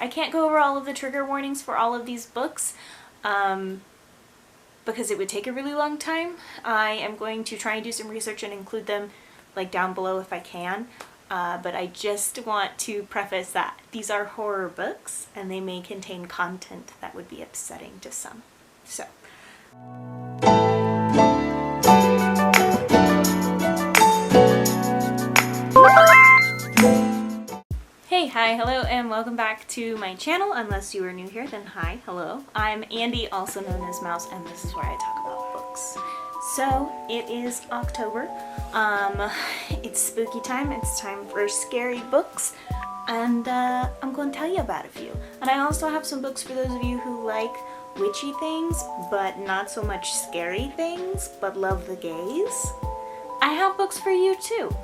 I can't go over all of the trigger warnings for all of these books because it would take a really long time. I am going to try and do some research and include them like down below if I can. But I just want to preface that these are horror books and they may contain content that would be upsetting to some. So. Hey, hi, hello, and welcome back to my channel. Unless you are new here, then hi, hello. I'm Andy, also known as Mouse, and this is where I talk about books. So, it is October. It's spooky time. It's time for scary books, and I'm going to tell you about a few. And I also have some books for those of you who like witchy things, but not so much scary things, but love the gaze. I have books for you too.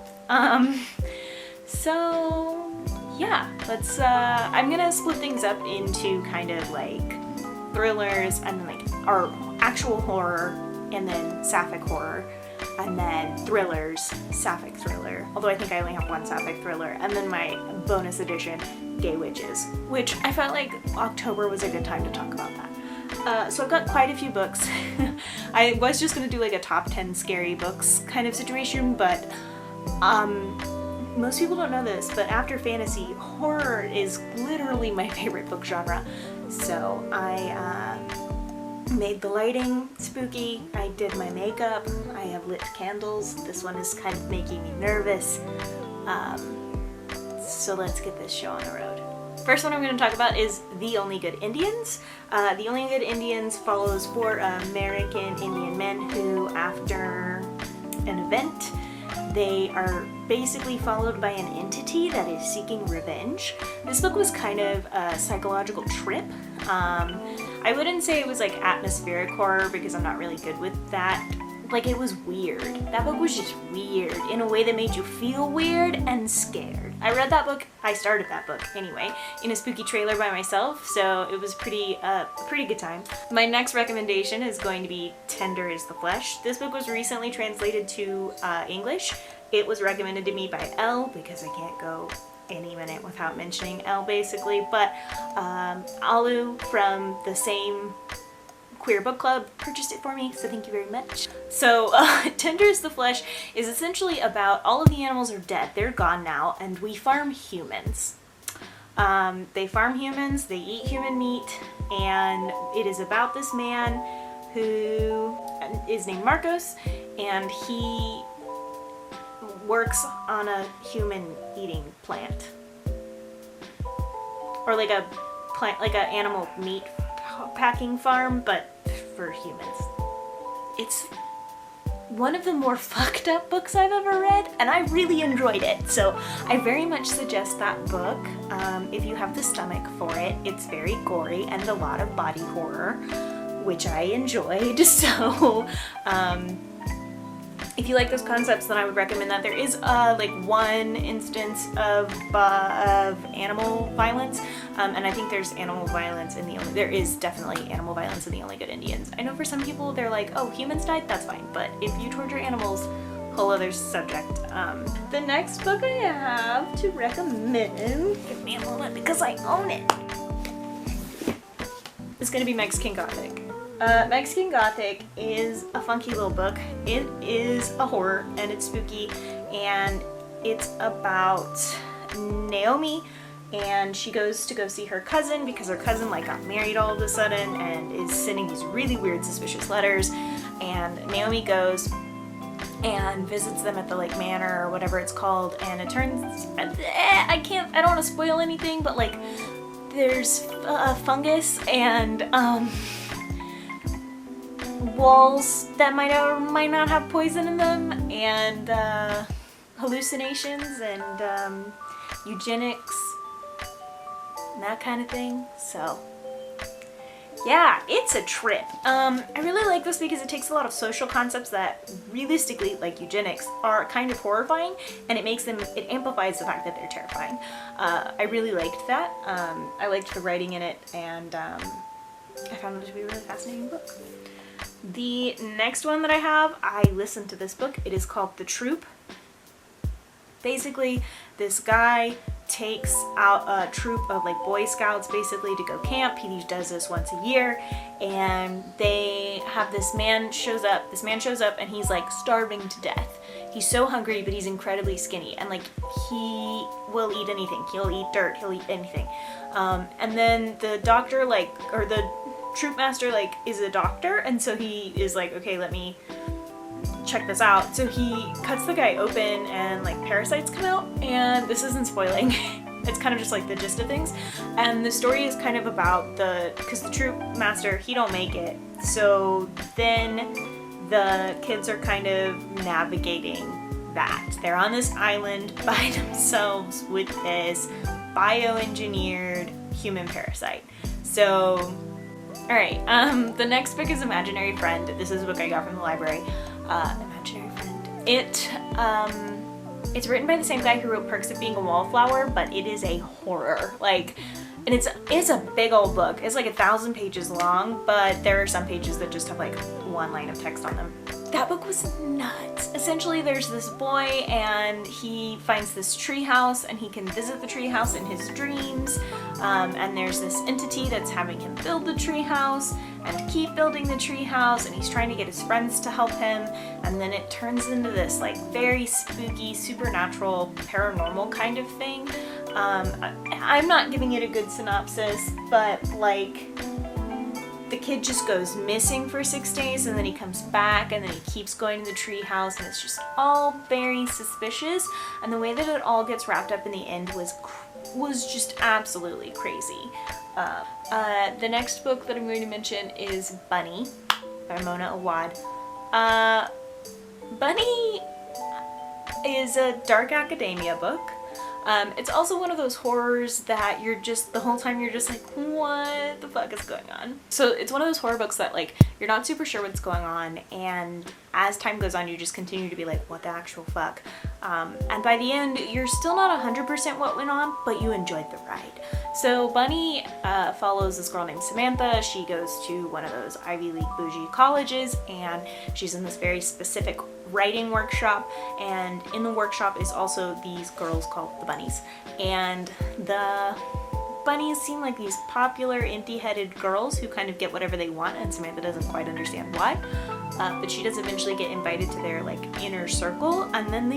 So yeah, let's, I'm gonna split things up into kind of like thrillers and then like, or actual horror, and then sapphic horror, and then thrillers, sapphic thriller, although I think I only have one sapphic thriller, and then my bonus edition, Gay Witches, which I felt like October was a good time to talk about that. So I've got quite a few books. I was just gonna do like a top 10 scary books kind of situation, but most people don't know this, but after fantasy, horror is literally my favorite book genre. So I made the lighting spooky, I did my makeup, I have lit candles. This one is kind of making me nervous. So let's get this show on the road. First one I'm going to talk about is The Only Good Indians. The Only Good Indians follows 4 American Indian men who, after an event, they are basically followed by an entity that is seeking revenge. This book was kind of a psychological trip. I wouldn't say it was like atmospheric horror because I'm not really good with that. Like, it was weird. That book was just weird in a way that made you feel weird and scared. I read that book, I started that book anyway, in a spooky trailer by myself, so it was pretty good time. My next recommendation is going to be Tender is the Flesh. This book was recently translated to English. It was recommended to me by Elle because I can't go any minute without mentioning Elle basically, but Alu from the same Queer Book Club purchased it for me, so thank you very much. So Tender is the Flesh is essentially about all of the animals are dead, they're gone now, and we farm humans. They farm humans, they eat human meat, and it is about this man who is named Marcos, and he works on a human eating plant. Or like a plant, like an animal meat packing farm, but for humans. It's one of the more fucked up books I've ever read, and I really enjoyed it. So I very much suggest that book if you have the stomach for it. It's very gory and a lot of body horror, which I enjoyed. So if you like those concepts, then I would recommend that. There is like one instance of animal violence, and I think there's animal violence in there is definitely animal violence in The Only Good Indians. I know for some people they're like, oh, humans died, that's fine, but if you torture animals, whole other subject. The next book I have to recommend, give me a moment because I own it, is going to be Mexican Gothic. Mexican Gothic is a funky little book. It is a horror and it's spooky, and it's about Naomi, and she goes to go see her cousin because her cousin like got married all of a sudden and is sending these really weird suspicious letters, and Naomi goes and visits them at the like manor or whatever it's called, and it turns I don't want to spoil anything, but like there's fungus and walls that might or might not have poison in them, and hallucinations and eugenics and that kind of thing. So yeah, it's a trip. I really like this because it takes a lot of social concepts that realistically, like eugenics, are kind of horrifying, and it amplifies the fact that they're terrifying. I really liked that. I liked the writing in it, and I found it to be a really fascinating book. The next one that I have, I listened to this book. It is called The Troop. Basically, this guy takes out a troop of like Boy Scouts basically to go camp. He does this once a year, and they have this man shows up and he's like starving to death. He's so hungry, but he's incredibly skinny, and like he will eat anything. He'll eat dirt, he'll eat anything. And then the doctor or the troop master is a doctor, and so he is like, okay, let me check this out. So he cuts the guy open and like parasites come out, and this isn't spoiling. It's kind of just like the gist of things. And the story is kind of about because the troop master, he don't make it. So then the kids are kind of navigating that. They're on this island by themselves with this bioengineered human parasite. So, alright, the next book is Imaginary Friend. This is a book I got from the library. Imaginary Friend. It's written by the same guy who wrote Perks of Being a Wallflower, but it is a horror. And it's a big old book. It's like 1,000 pages long, but there are some pages that just have like one line of text on them. That book was nuts. Essentially, there's this boy and he finds this treehouse and he can visit the treehouse in his dreams. And there's this entity that's having him build the treehouse and keep building the treehouse, and he's trying to get his friends to help him. And then it turns into this like very spooky, supernatural, paranormal kind of thing. I'm not giving it a good synopsis, but like the kid just goes missing for 6 days, and then he comes back, and then he keeps going to the tree house, and it's just all very suspicious. And the way that it all gets wrapped up in the end was just absolutely crazy. The next book that I'm going to mention is Bunny by Mona Awad. Bunny is a dark academia book. It's also one of those horrors that the whole time you're just like, what the fuck is going on? So it's one of those horror books that like, you're not super sure what's going on, and as time goes on, you just continue to be like, what the actual fuck? And by the end, you're still not 100% what went on, but you enjoyed the ride. So Bunny follows this girl named Samantha. She goes to one of those Ivy League bougie colleges, and she's in this very specific writing workshop, and in the workshop is also these girls called the Bunnies. And the Bunnies seem like these popular, empty-headed girls who kind of get whatever they want, and Samantha doesn't quite understand why. But she does eventually get invited to their like inner circle, and then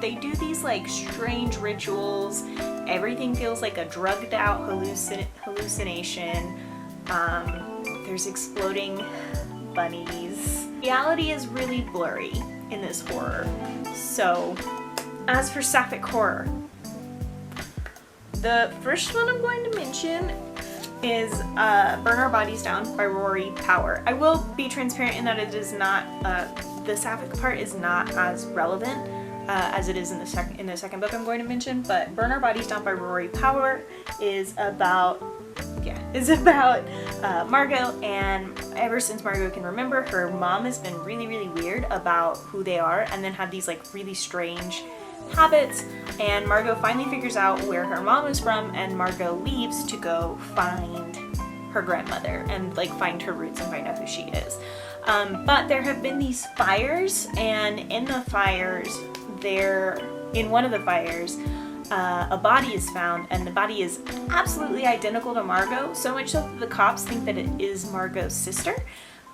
they do these like strange rituals. Everything feels like a drugged out hallucination. There's exploding bunnies. Reality is really blurry in this horror. So, as for sapphic horror, the first one I'm going to mention is Burn Our Bodies Down by Rory Power. I will be transparent in that it is not, the sapphic part is not as relevant as it is in the second book I'm going to mention, but Burn Our Bodies Down by Rory Power is about Margot, and ever since Margot can remember, her mom has been really, really weird about who they are, and then had these like really strange habits, and Margot finally figures out where her mom is from, and Margot leaves to go find her grandmother and like find her roots and find out who she is. But there have been these fires, and in one of the fires, a body is found, and the body is absolutely identical to Margot, so much so that the cops think that it is Margot's sister.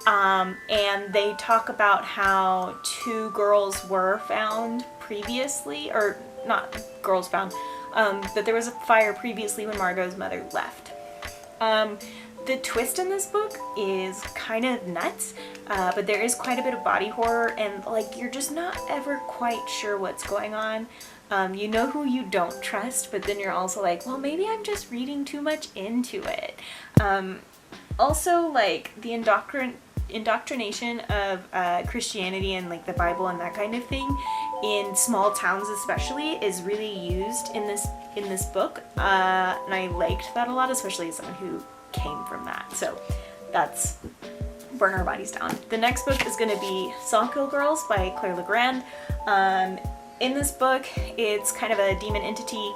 And they talk about how 2 girls were found previously, or not girls found, but there was a fire previously when Margot's mother left. The twist in this book is kind of nuts, but there is quite a bit of body horror, and like you're just not ever quite sure what's going on. You know who you don't trust, but then you're also like, well, maybe I'm just reading too much into it. Also, like the indoctrination of Christianity and like the Bible and that kind of thing in small towns especially is really used in this book, and I liked that a lot, especially as someone who came from that. So that's Burn Our Bodies Down. The next book is going to be Sawkill Girls by Claire Legrand. In this book, it's kind of a demon entity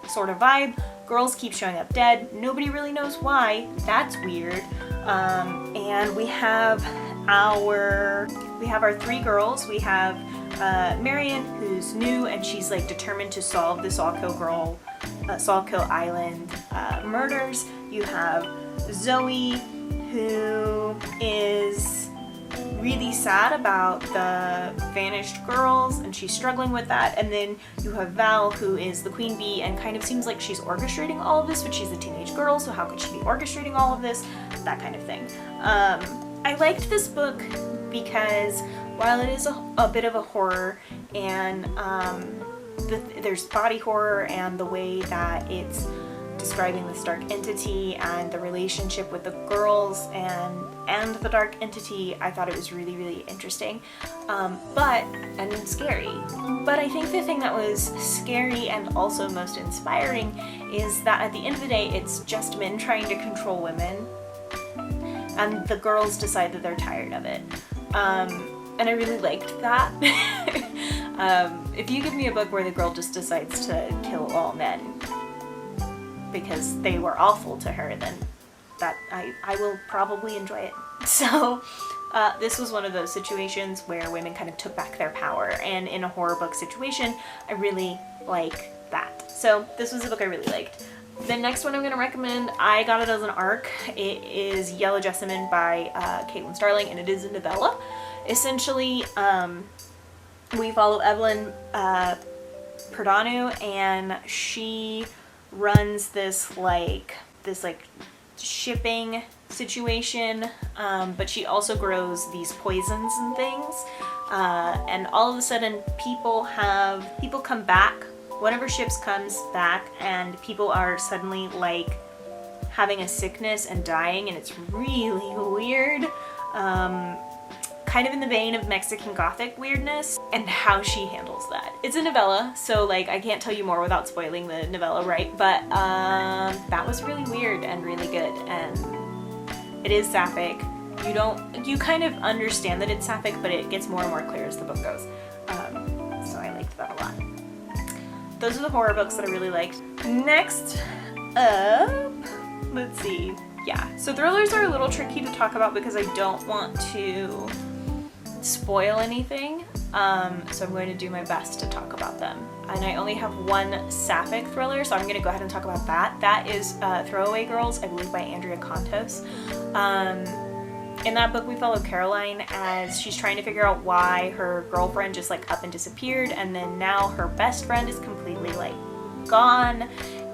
sort of vibe. Girls keep showing up dead. Nobody really knows why. That's weird. And we have our 3 girls. We have Marion, who's new, and she's like determined to solve the Sawkill Girl Sawkill Island murders. You have Zoe, who is really sad about the vanished girls, and she's struggling with that. And then you have Val, who is the queen bee and kind of seems like she's orchestrating all of this, but she's a teenage girl, so how could she be orchestrating all of this? That kind of thing. I liked this book because while it is a bit of a horror, and there's body horror and the way that it's describing this dark entity and the relationship with the girls and the dark entity, I thought it was really, really interesting, and scary. But I think the thing that was scary and also most inspiring is that at the end of the day, it's just men trying to control women, and the girls decide that they're tired of it. And I really liked that. If you give me a book where the girl just decides to kill all men because they were awful to her, then that I will probably enjoy it. So this was one of those situations where women kind of took back their power, and in a horror book situation, I really like that. So this was a book I really liked. The next one I'm going to recommend, I got it as an ARC. It is Yellow Jessamine by Caitlin Starling, and it is a novella. Essentially, we follow Evelyn Perdanu, and she runs this shipping situation, but she also grows these poisons and things, and all of a sudden people come back. One of her ships comes back, and people are suddenly like having a sickness and dying, and it's really weird. Kind of in the vein of Mexican Gothic weirdness, and how she handles that. It's a novella, so like I can't tell you more without spoiling the novella, right? But that was really weird and really good, and it is sapphic. You kind of understand that it's sapphic, but it gets more and more clear as the book goes. So I liked that a lot. Those are the horror books that I really liked. Next up, let's see. Yeah, so thrillers are a little tricky to talk about because I don't want to spoil anything, so I'm going to do my best to talk about them. And I only have one sapphic thriller, so I'm going to go ahead and talk about that. That is Throwaway Girls, I believe by Andrea Contos. In that book, we follow Caroline as she's trying to figure out why her girlfriend just like up and disappeared, and then now her best friend is completely like gone,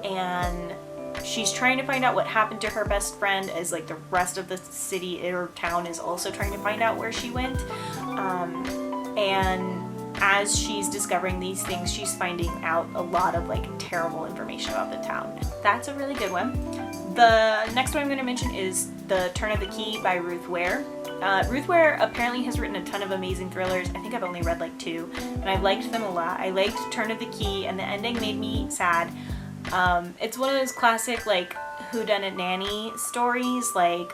and she's trying to find out what happened to her best friend as like the rest of the city or town is also trying to find out where she went. And as she's discovering these things, she's finding out a lot of like terrible information about the town. That's a really good one. The next one I'm going to mention is The Turn of the Key by Ruth Ware. Ruth Ware apparently has written a ton of amazing thrillers. I think I've only read like 2, and I liked them a lot. I liked Turn of the Key, and the ending made me sad. It's one of those classic like whodunit nanny stories, like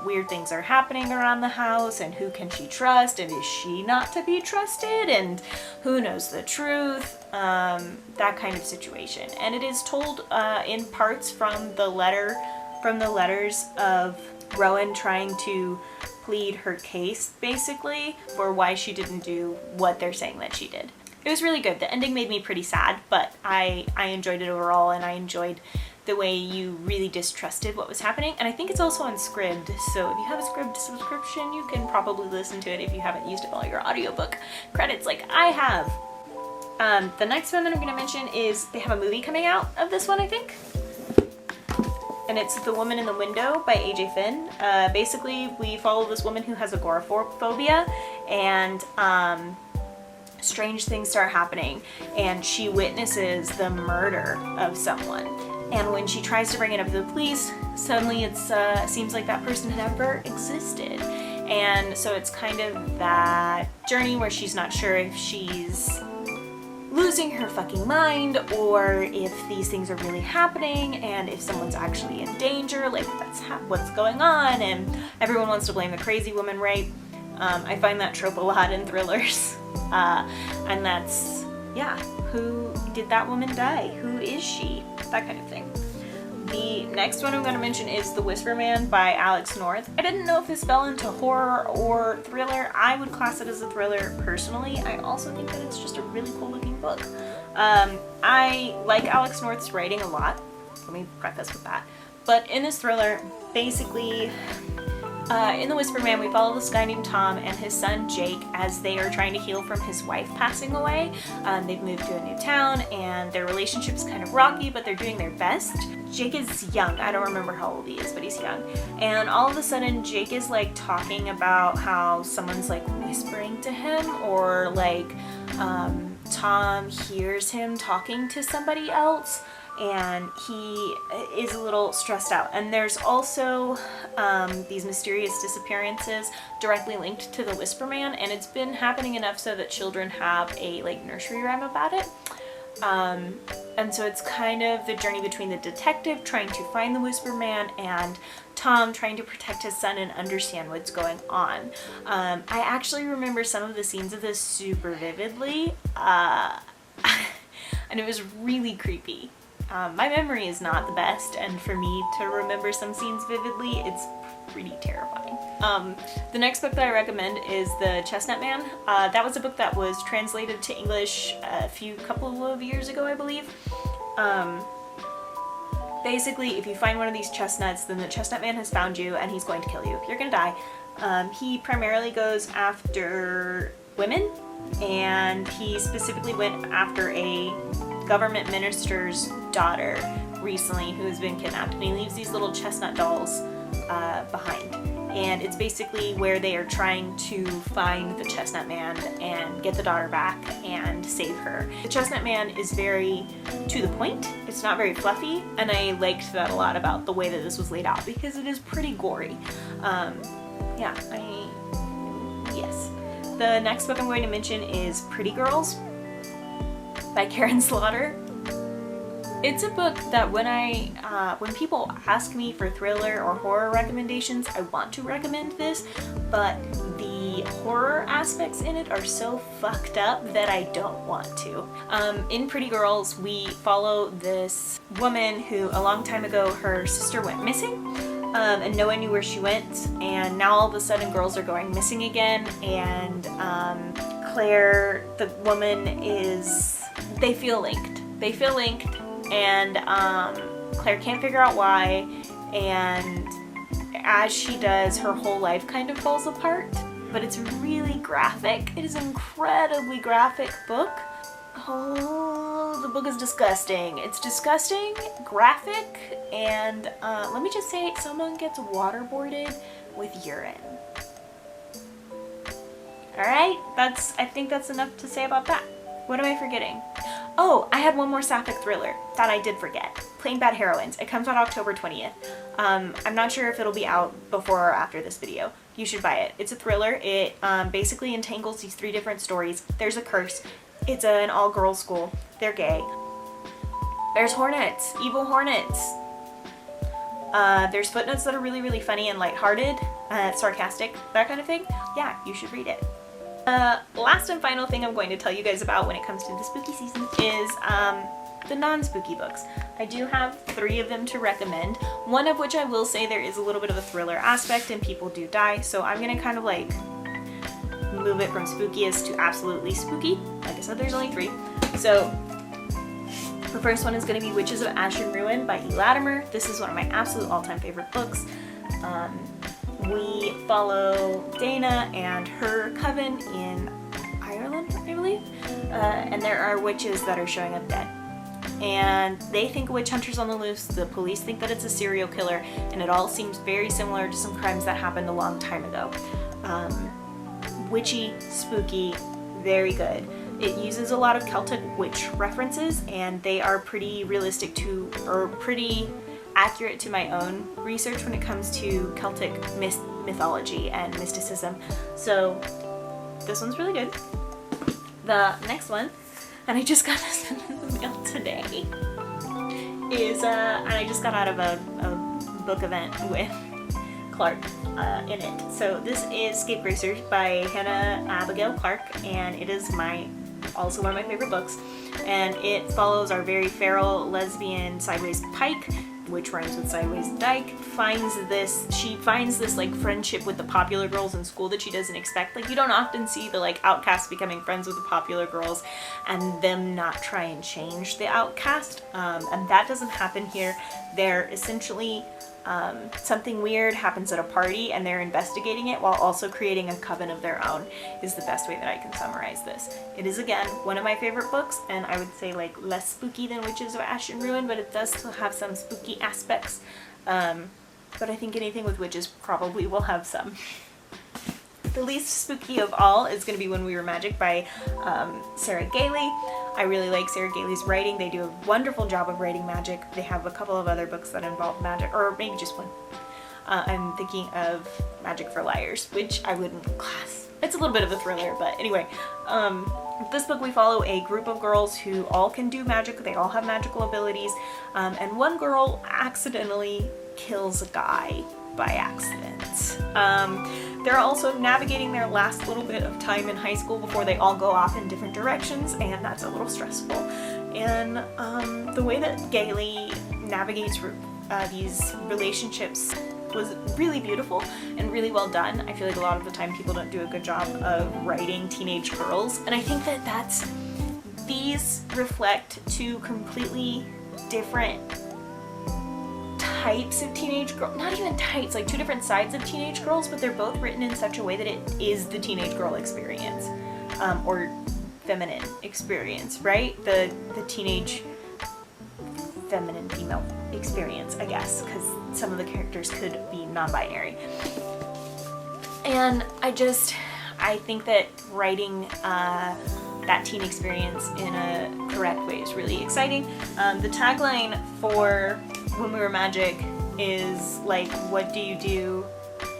weird things are happening around the house, and who can she trust, and is she not to be trusted, and who knows the truth, that kind of situation. And it is told in parts from the letters of Rowan trying to plead her case basically for why she didn't do what they're saying that she did. It was really good. The ending made me pretty sad, but I enjoyed it overall, and I enjoyed the way you really distrusted what was happening. And I think it's also on Scribd, so if you have a Scribd subscription, you can probably listen to it if you haven't used up all your audiobook credits like I have. The next one that I'm going to mention is, they have a movie coming out of this one, I think. And it's The Woman in the Window by AJ Finn. Basically, we follow this woman who has agoraphobia, and strange things start happening, and she witnesses the murder of someone. And when she tries to bring it up to the police, suddenly it seems like that person never existed. And so it's kind of that journey where she's not sure if she's losing her fucking mind, or if these things are really happening, and if someone's actually in danger, like that's what's going on, and everyone wants to blame the crazy woman, right? I find that trope a lot in thrillers. And that's, yeah, who did that woman die? Who is she? That kind of thing. The next one I'm going to mention is The Whisper Man by Alex North. I didn't know if this fell into horror or thriller. I would class it as a thriller personally. I also think that it's just a really cool looking book. I like Alex North's writing a lot. Let me preface with that. But in this thriller, basically, in The Whisper Man, we follow this guy named Tom and his son Jake as they are trying to heal from his wife passing away. They've moved to a new town and their relationship's kind of rocky, but they're doing their best. Jake is young. I don't remember how old he is, but he's young. And all of a sudden, Jake is like talking about how someone's like whispering to him, or like Tom hears him talking to somebody else, and he is a little stressed out. And there's also these mysterious disappearances directly linked to the Whisper Man, and it's been happening enough so that children have a like nursery rhyme about it. And so it's kind of the journey between the detective trying to find the Whisper Man and Tom trying to protect his son and understand what's going on. I actually remember some of the scenes of this super vividly, and it was really creepy. My memory is not the best, and for me to remember some scenes vividly, it's pretty terrifying. The next book that I recommend is The Chestnut Man. That was a book that was translated to English a couple of years ago, I believe. Basically, if you find one of these chestnuts, then the Chestnut Man has found you and he's going to kill you. You're gonna die. He primarily goes after women, and he specifically went after a government minister's daughter recently who has been kidnapped, and he leaves these little chestnut dolls behind. And it's basically where they are trying to find the Chestnut Man and get the daughter back and save her. The Chestnut Man is very to the point. It's not very fluffy, and I liked that a lot about the way that this was laid out because it is pretty gory. Yes. The next book I'm going to mention is Pretty Girls by Karen Slaughter. It's a book that when people ask me for thriller or horror recommendations, I want to recommend this, but the horror aspects in it are so fucked up that I don't want to. In Pretty Girls, we follow this woman who a long time ago her sister went missing, and no one knew where she went, and now all of a sudden girls are going missing again, and Claire, the woman, they feel linked, and Claire can't figure out why, and as she does, her whole life kind of falls apart. But it's really graphic. It is an incredibly graphic book. Oh, the book is disgusting. It's disgusting, graphic, and let me just say, someone gets waterboarded with urine. Alright, I think that's enough to say about that. What am I forgetting? Oh, I had one more sapphic thriller that I did forget. Plain Bad Heroines. It comes out October 20th. I'm not sure if it'll be out before or after this video. You should buy it. It's a thriller. It basically entangles these 3 different stories. There's a curse. It's an all-girls school. They're gay. There's hornets. Evil hornets. There's footnotes that are really, really funny and lighthearted, sarcastic, that kind of thing. Yeah, you should read it. Last and final thing I'm going to tell you guys about when it comes to the spooky season is the non-spooky books. I do have 3 of them to recommend, one of which I will say there is a little bit of a thriller aspect and people do die, so I'm gonna kind of like move it from spookiest to absolutely spooky. Like I said, there's only 3. So the first one is going to be Witches of Ash and Ruin by E. Latimer. This is one of my absolute all-time favorite books. We follow Dana and her coven in Ireland, I believe, and there are witches that are showing up dead. And they think a witch hunter's on the loose, the police think that it's a serial killer, and it all seems very similar to some crimes that happened a long time ago. Witchy, spooky, very good. It uses a lot of Celtic witch references, and they are pretty realistic to, or pretty accurate to my own research when it comes to Celtic mythology and mysticism. So this one's really good. The next one, and I just got this in the mail today, is, and I just got out of a book event with Clark in it. So this is Scapegracers by Hannah Abigail Clark, and it is also one of my favorite books. And it follows our very feral lesbian Sideways Pike which rhymes with sideways dyke, she finds this like friendship with the popular girls in school that she doesn't expect. Like, you don't often see the like outcasts becoming friends with the popular girls and them not try and change the outcast, and that doesn't happen here. They're essentially something weird happens at a party and they're investigating it while also creating a coven of their own, is the best way that I can summarize this. It is, again, one of my favorite books, and I would say like less spooky than Witches of Ash and Ruin, but it does still have some spooky aspects. But I think anything with witches probably will have some. The least spooky of all is going to be When We Were Magic by Sarah Gailey. I really like Sarah Gailey's writing. They do a wonderful job of writing magic. They have a couple of other books that involve magic, or maybe just one. I'm thinking of Magic for Liars, which I wouldn't class. It's a little bit of a thriller, but anyway. This book we follow a group of girls who all can do magic. They all have magical abilities, and one girl accidentally kills a guy by accident. They're also navigating their last little bit of time in high school before they all go off in different directions, and that's a little stressful. And the way that Gailey navigates these relationships was really beautiful and really well done. I feel like a lot of the time people don't do a good job of writing teenage girls, and I think that these reflect two completely different types of teenage girl, not even types, like two different sides of teenage girls, but they're both written in such a way that it is the teenage girl experience, or feminine experience, right? The teenage feminine female experience, I guess, because some of the characters could be non-binary. And I think that writing that teen experience in a correct way is really exciting. The tagline for When We Were Magic is like, what do you do,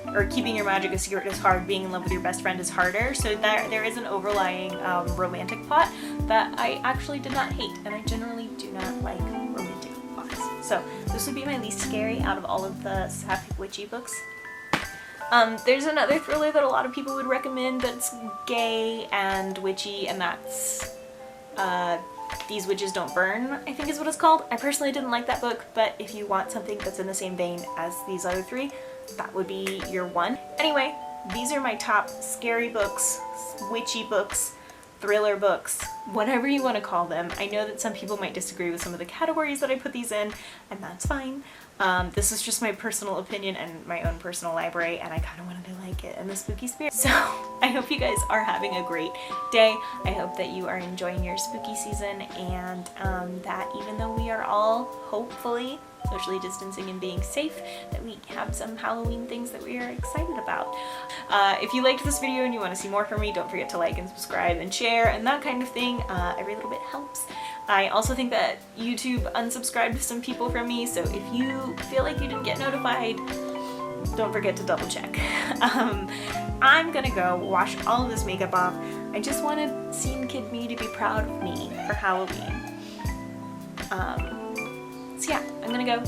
or keeping your magic a secret is hard, being in love with your best friend is harder. So there is an overlying romantic plot that I actually did not hate, and I generally do not like romantic plots. So this would be my least scary out of all of the Sapphic witchy books. There's another thriller that a lot of people would recommend that's gay and witchy, and that's These Witches Don't Burn, I think is what it's called. I personally didn't like that book, but if you want something that's in the same vein as these other three, that would be your one. Anyway, these are my top scary books, witchy books, thriller books, whatever you want to call them. I know that some people might disagree with some of the categories that I put these in, and that's fine. This is just my personal opinion and my own personal library, and I kind of wanted to like it in the spooky spirit. So I hope you guys are having a great day. I hope that you are enjoying your spooky season, and that even though we are all hopefully socially distancing and being safe, that we have some Halloween things that we are excited about. If you liked this video and you want to see more from me, don't forget to like and subscribe and share and that kind of thing. Every little bit helps. I also think that YouTube unsubscribed some people from me, so if you feel like you didn't get notified, don't forget to double check. I'm gonna go wash all of this makeup off. I just wanted Scene Kid me to be proud of me for Halloween. So yeah, I'm gonna go